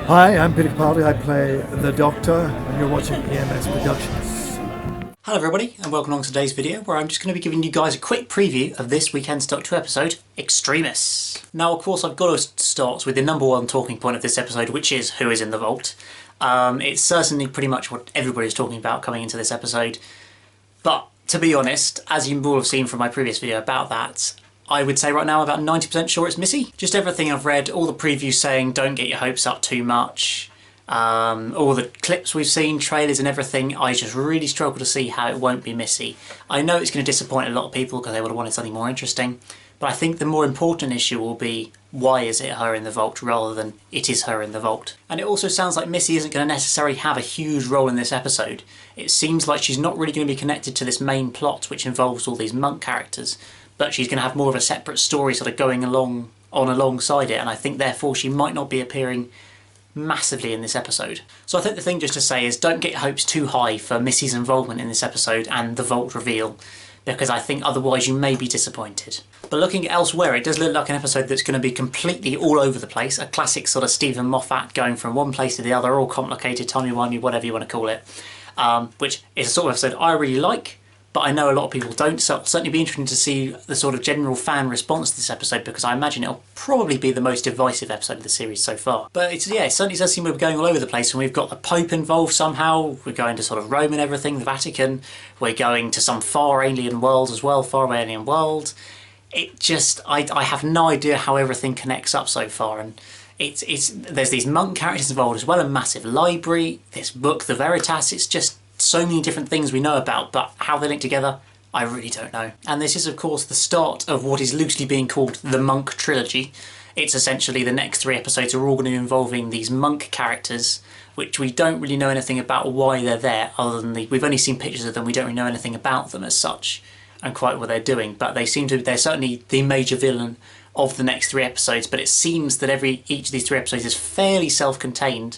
Hi, I'm Peter Capaldi. I play the Doctor, and you're watching EMS Productions. Hello everybody, and welcome along to today's video, where I'm just going to be giving you guys a quick preview of this weekend's Doctor Who episode, Extremis. Now, of course, I've got to start with the number one talking point of this episode, which is who is in the vault. It's certainly pretty much what everybody's talking about coming into this episode, but to be honest, as you will have seen from my previous video about that, I would say right now I'm about 90% sure it's Missy. Just everything I've read, all the previews saying don't get your hopes up too much, all the clips we've seen, trailers and everything, I just really struggle to see how it won't be Missy. I know it's going to disappoint a lot of people because they would have wanted something more interesting, but I think the more important issue will be why is it her in the vault rather than it is her in the vault. And it also sounds like Missy isn't going to necessarily have a huge role in this episode. It seems like she's not really going to be connected to this main plot which involves all these monk characters, but she's going to have more of a separate story sort of going along alongside it, and I think therefore she might not be appearing massively in this episode. So I think the thing just to say is don't get your hopes too high for Missy's involvement in this episode and the vault reveal, because I think otherwise you may be disappointed. But looking elsewhere, it does look like an episode that's going to be completely all over the place, a classic sort of Stephen Moffat going from one place to the other, all complicated, timey-wimey, whatever you want to call it, which is a sort of episode I really like, but I know a lot of people don't, so it'll certainly be interesting to see the sort of general fan response to this episode, because I imagine it'll probably be the most divisive episode of the series so far. But it certainly does seem we're going all over the place, and we've got the Pope involved somehow, we're going to sort of Rome and everything, the Vatican, we're going to some far alien world as well, far alien world. It just, I have no idea how everything connects up so far, and there's these monk characters involved as well, a massive library, this book, the Veritas, it's just so many different things we know about, but how they link together, I really don't know. And this is of course the start of what is loosely being called the Monk Trilogy. It's essentially the next 3 episodes are all going to be involving these monk characters, which we don't really know anything about why they're there, other than we've only seen pictures of them, we don't really know anything about them as such, and quite what they're doing, but they're certainly the major villain of the next 3 episodes, but it seems that each of these 3 episodes is fairly self-contained,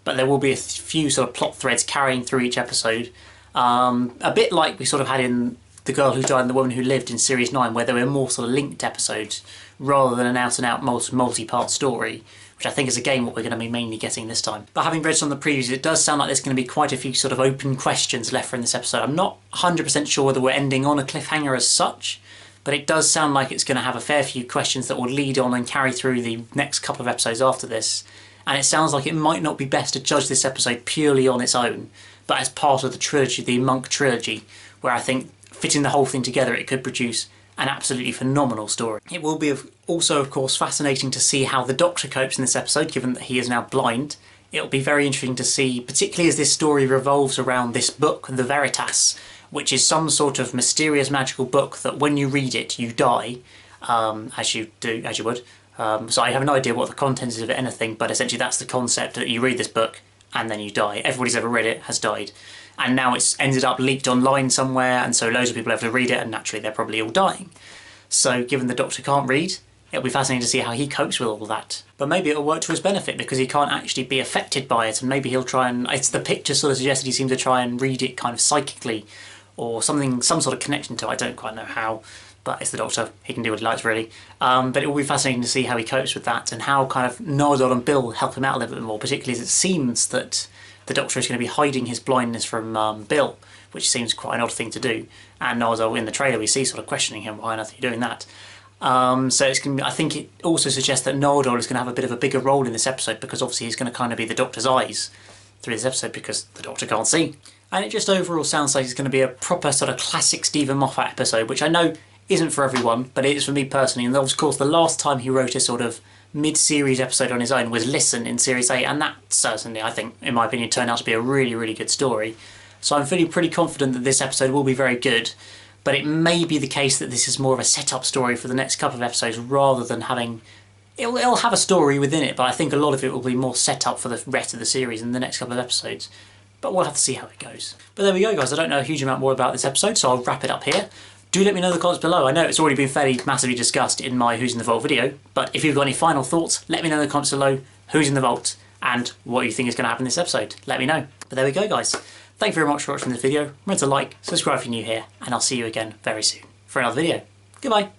but there will be a few sort of plot threads carrying through each episode. A bit like we sort of had in The Girl Who Died and the Woman Who Lived in Series 9, where there were more sort of linked episodes rather than an out-and-out multi-part story, which I think is again what we're going to be mainly getting this time. But having read some of the previews, it does sound like there's going to be quite a few sort of open questions left for in this episode. I'm not 100% sure whether we're ending on a cliffhanger as such, but it does sound like it's going to have a fair few questions that will lead on and carry through the next couple of episodes after this. And it sounds like it might not be best to judge this episode purely on its own, but as part of the trilogy, the Monk Trilogy, where I think fitting the whole thing together it could produce an absolutely phenomenal story. It will be also, of course, fascinating to see how the Doctor copes in this episode, given that he is now blind. It'll be very interesting to see, particularly as this story revolves around this book, the Veritas, which is some sort of mysterious magical book that when you read it, you die, as you would. So I have no idea what the content is of anything, but essentially that's the concept, that you read this book and then you die. Everybody's ever read it has died. And now it's ended up leaked online somewhere, and so loads of people have to read it, and naturally they're probably all dying. So given the Doctor can't read, it'll be fascinating to see how he copes with all that. But maybe it'll work to his benefit because he can't actually be affected by it, and maybe he'll try and... the picture sort of suggests he seems to try and read it kind of psychically, or something, some sort of connection to it, I don't quite know how. But it's the Doctor, he can do what he likes really. But it will be fascinating to see how he copes with that and how kind of Nardole and Bill help him out a little bit more, particularly as it seems that the Doctor is going to be hiding his blindness from Bill, which seems quite an odd thing to do. And Nardole, in the trailer we see sort of questioning him, why on earth are you doing that? So it's going to be, I think it also suggests that Nardole is going to have a bit of a bigger role in this episode, because obviously he's going to kind of be the Doctor's eyes through this episode because the Doctor can't see. And it just overall sounds like it's going to be a proper sort of classic Stephen Moffat episode, which I know isn't for everyone, but it is for me personally. And of course the last time he wrote a sort of mid-series episode on his own was Listen in Series 8, and that certainly, I think, in my opinion, turned out to be a really, really good story. So I'm feeling pretty confident that this episode will be very good, but it may be the case that this is more of a set-up story for the next couple of episodes rather than having... It'll have a story within it, but I think a lot of it will be more set up for the rest of the series in the next couple of episodes. But we'll have to see how it goes. But there we go, guys. I don't know a huge amount more about this episode, so I'll wrap it up here. Do let me know in the comments below. I know it's already been fairly massively discussed in my Who's in the Vault video, but if you've got any final thoughts, let me know in the comments below who's in the vault and what you think is going to happen in this episode. Let me know. But there we go, guys. Thank you very much for watching this video. Remember to like, subscribe if you're new here, and I'll see you again very soon for another video. Goodbye.